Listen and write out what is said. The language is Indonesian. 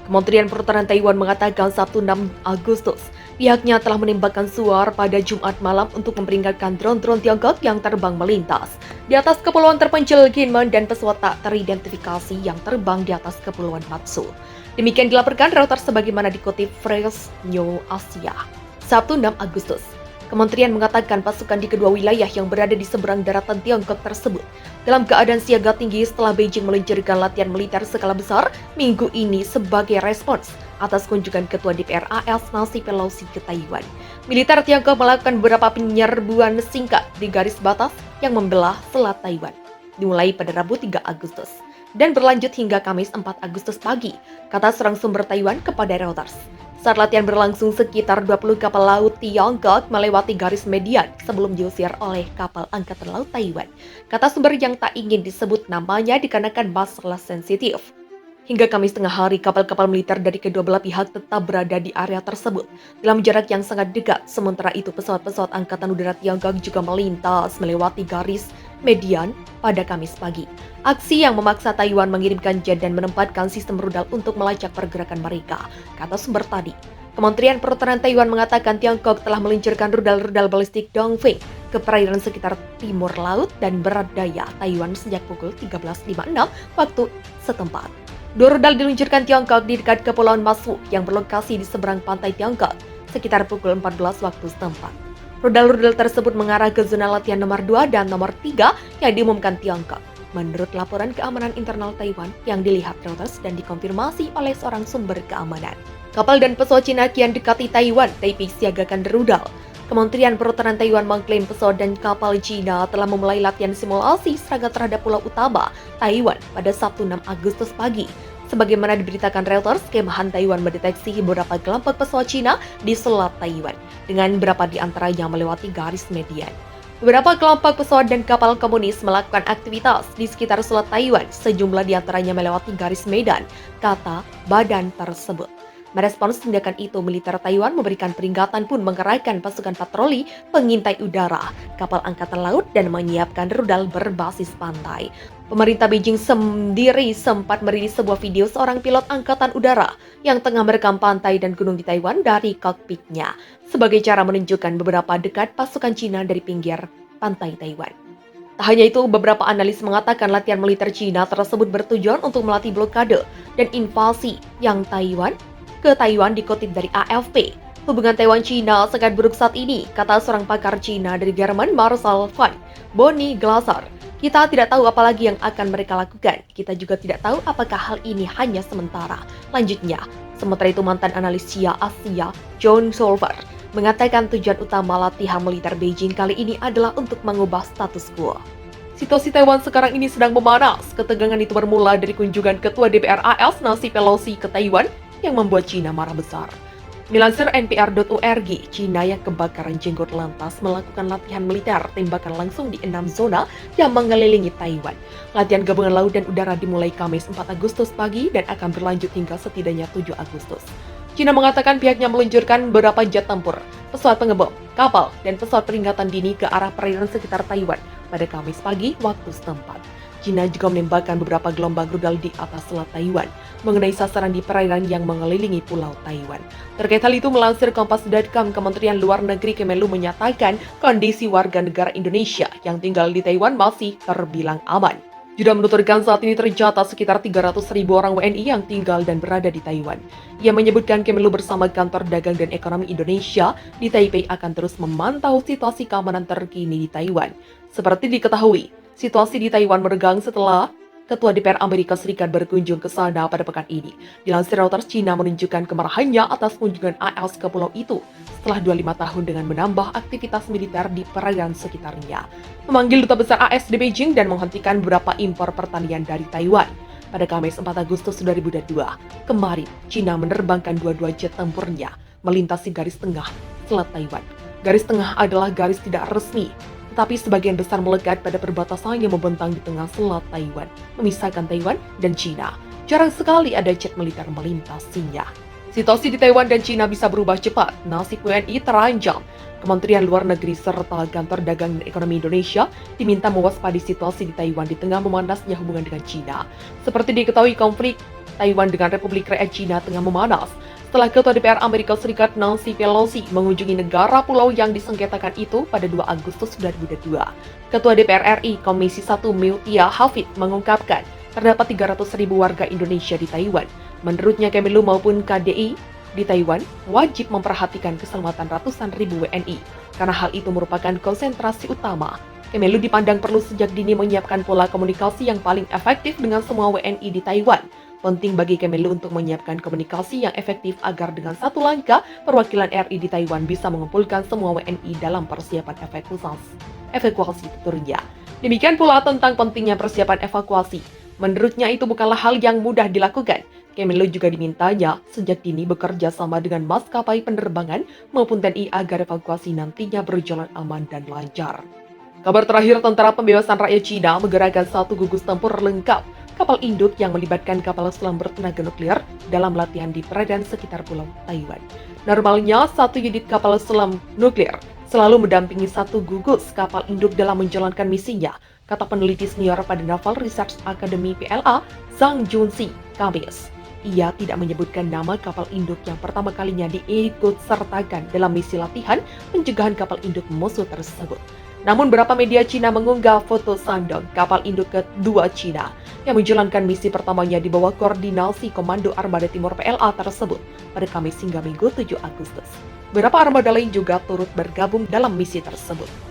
Kementerian Pertahanan Taiwan mengatakan Sabtu 6 Agustus, pihaknya telah menembakkan suar pada Jumat malam untuk memperingatkan drone-drone Tiongkok yang terbang melintas di atas kepulauan terpencil Kinmen dan pesawat tak teridentifikasi yang terbang di atas kepulauan Matsu. Demikian dilaporkan Reuters sebagaimana dikutip Fresh New Asia. Sabtu 6 Agustus, Kementerian mengatakan pasukan di kedua wilayah yang berada di seberang daratan Tiongkok tersebut dalam keadaan siaga tinggi setelah Beijing meluncurkan latihan militer skala besar minggu ini sebagai respons atas kunjungan Ketua DPR AS Nancy Pelosi ke Taiwan. Militer Tiongkok melakukan beberapa penyerbuan singkat di garis batas yang membelah Selat Taiwan, dimulai pada Rabu 3 Agustus dan berlanjut hingga Kamis 4 Agustus pagi, kata seorang sumber Taiwan kepada Reuters. Saat latihan berlangsung, sekitar 20 kapal laut Tiongkok melewati garis median sebelum diusir oleh kapal Angkatan Laut Taiwan. Kata sumber yang tak ingin disebut namanya dikarenakan masalah sensitif. Hingga Kamis tengah hari, kapal-kapal militer dari kedua belah pihak tetap berada di area tersebut dalam jarak yang sangat dekat. Sementara itu, pesawat-pesawat Angkatan Udara Tiongkok juga melintas melewati garis median pada Kamis pagi. Aksi yang memaksa Taiwan mengirimkan jet dan menempatkan sistem rudal untuk melacak pergerakan mereka, kata sumber tadi. Kementerian Pertahanan Taiwan mengatakan Tiongkok telah meluncurkan rudal-rudal balistik Dongfeng ke perairan sekitar timur laut dan barat daya Taiwan sejak pukul 13.56 waktu setempat. Dua rudal diluncurkan Tiongkok di dekat Kepulauan Matsu yang berlokasi di seberang pantai Tiongkok sekitar pukul 14 waktu setempat. Rudal-rudal tersebut mengarah ke zona latihan nomor 2 dan nomor 3 yang diumumkan Tiongkok, menurut laporan keamanan internal Taiwan yang dilihat Reuters dan dikonfirmasi oleh seorang sumber keamanan. Kapal dan pesawat Cina kian dekati Taiwan, Taipei siagakan rudal. Kementerian Pertahanan Taiwan mengklaim pesawat dan kapal Cina telah memulai latihan simulasi serangan terhadap pulau utama Taiwan pada Sabtu 6 Agustus pagi. Sebagaimana diberitakan Reuters, kemahan Taiwan mendeteksi beberapa kelompok pesawat Cina di Selat Taiwan, dengan beberapa di antaranya melewati garis median. Beberapa kelompok pesawat dan kapal komunis melakukan aktivitas di sekitar Selat Taiwan, sejumlah di antaranya melewati garis medan, kata badan tersebut. Merespons tindakan itu, militer Taiwan memberikan peringatan pun mengerahkan pasukan patroli, pengintai udara, kapal angkatan laut, dan menyiapkan rudal berbasis pantai. Pemerintah Beijing sendiri sempat merilis sebuah video seorang pilot angkatan udara yang tengah merekam pantai dan gunung di Taiwan dari kokpitnya, sebagai cara menunjukkan beberapa dekat pasukan Cina dari pinggir pantai Taiwan. Tak hanya itu, beberapa analis mengatakan latihan militer Cina tersebut bertujuan untuk melatih blokade dan invasi yang ke Taiwan dikutip dari AFP. Hubungan Taiwan-Cina sangat buruk saat ini, kata seorang pakar Cina dari Jerman, Marcel van Bonnie Glaser. Kita tidak tahu apa lagi yang akan mereka lakukan. Kita juga tidak tahu apakah hal ini hanya sementara. Lanjutnya, sementara itu mantan analis Asia, John Solver, mengatakan tujuan utama latihan militer Beijing kali ini adalah untuk mengubah status quo. Situasi Taiwan sekarang ini sedang memanas. Ketegangan itu bermula dari kunjungan Ketua DPR AS Nancy Pelosi ke Taiwan yang membuat Cina marah besar. Dilansir npr.org, Cina yang kebakaran jenggot lantas melakukan latihan militer tembakan langsung di 6 zona yang mengelilingi Taiwan. Latihan gabungan laut dan udara dimulai Kamis 4 Agustus pagi dan akan berlanjut hingga setidaknya 7 Agustus. Cina mengatakan pihaknya meluncurkan beberapa jet tempur, pesawat pengebom, kapal, dan pesawat peringatan dini ke arah perairan sekitar Taiwan pada Kamis pagi waktu setempat. Cina juga menembakkan beberapa gelombang rudal di atas Selat Taiwan mengenai sasaran di perairan yang mengelilingi Pulau Taiwan. Terkait hal itu, melansir Kompas.com, Kementerian Luar Negeri Kemenlu menyatakan kondisi warga negara Indonesia yang tinggal di Taiwan masih terbilang aman. Juga menuturkan saat ini tercatat sekitar 300.000 orang WNI yang tinggal dan berada di Taiwan. Ia menyebutkan Kemenlu bersama Kantor Dagang dan Ekonomi Indonesia di Taipei akan terus memantau situasi keamanan terkini di Taiwan. Seperti diketahui, situasi di Taiwan meregang setelah Ketua DPR Amerika Serikat berkunjung ke sana pada pekan ini. Dilansir Reuters, Cina menunjukkan kemarahannya atas kunjungan AS ke pulau itu setelah 25 tahun dengan menambah aktivitas militer di perairan sekitarnya, memanggil duta besar AS di Beijing dan menghentikan beberapa impor pertanian dari Taiwan. Pada Kamis 4 Agustus 2022, kemarin Cina menerbangkan dua jet tempurnya melintasi garis tengah Selat Taiwan. Garis tengah adalah garis tidak resmi, tapi sebagian besar melekat pada perbatasan yang membentang di tengah Selat Taiwan, memisahkan Taiwan dan Cina. Jarang sekali ada jet militer melintasinya. Situasi di Taiwan dan Cina bisa berubah cepat. Nasib WNI terancam. Kementerian Luar Negeri serta Kantor Dagang dan Ekonomi Indonesia diminta mewaspadai situasi di Taiwan di tengah memanasnya hubungan dengan Cina. Seperti diketahui, konflik Taiwan dengan Republik Rakyat Cina tengah memanas setelah Ketua DPR Amerika Serikat Nancy Pelosi mengunjungi negara pulau yang disengketakan itu pada 2 Agustus 2022. Ketua DPR RI Komisi 1 Mutia Hafid mengungkapkan terdapat 300.000 warga Indonesia di Taiwan. Menurutnya Kemenlu maupun KDI di Taiwan wajib memperhatikan keselamatan ratusan ribu WNI karena hal itu merupakan konsentrasi utama. Kemenlu dipandang perlu sejak dini menyiapkan pola komunikasi yang paling efektif dengan semua WNI di Taiwan. Penting bagi Kemenlu untuk menyiapkan komunikasi yang efektif agar dengan satu langkah perwakilan RI di Taiwan bisa mengumpulkan semua WNI dalam persiapan evakuasi tuturnya. Demikian pula tentang pentingnya persiapan evakuasi. Menurutnya itu bukanlah hal yang mudah dilakukan. Kemenlu juga dimintanya sejak dini bekerja sama dengan maskapai penerbangan maupun TNI agar evakuasi nantinya berjalan aman dan lancar. Kabar terakhir, Tentara Pembebasan Rakyat Cina menggerakkan 1 gugus tempur lengkap kapal induk yang melibatkan kapal selam bertenaga nuklir dalam latihan di perairan sekitar Pulau Taiwan. Normalnya, 1 unit kapal selam nuklir selalu mendampingi 1 gugus kapal induk dalam menjalankan misinya, kata peneliti senior pada Naval Research Academy PLA, Zhang Junxi, Kamis. Ia tidak menyebutkan nama kapal induk yang pertama kalinya diikut-sertakan dalam misi latihan pencegahan kapal induk musuh tersebut. Namun beberapa media Cina mengunggah foto Shandong, kapal induk kedua Cina, yang menjalankan misi pertamanya di bawah koordinasi Komando Armada Timur PLA tersebut pada Kamis hingga Minggu 7 Agustus. Beberapa armada lain juga turut bergabung dalam misi tersebut.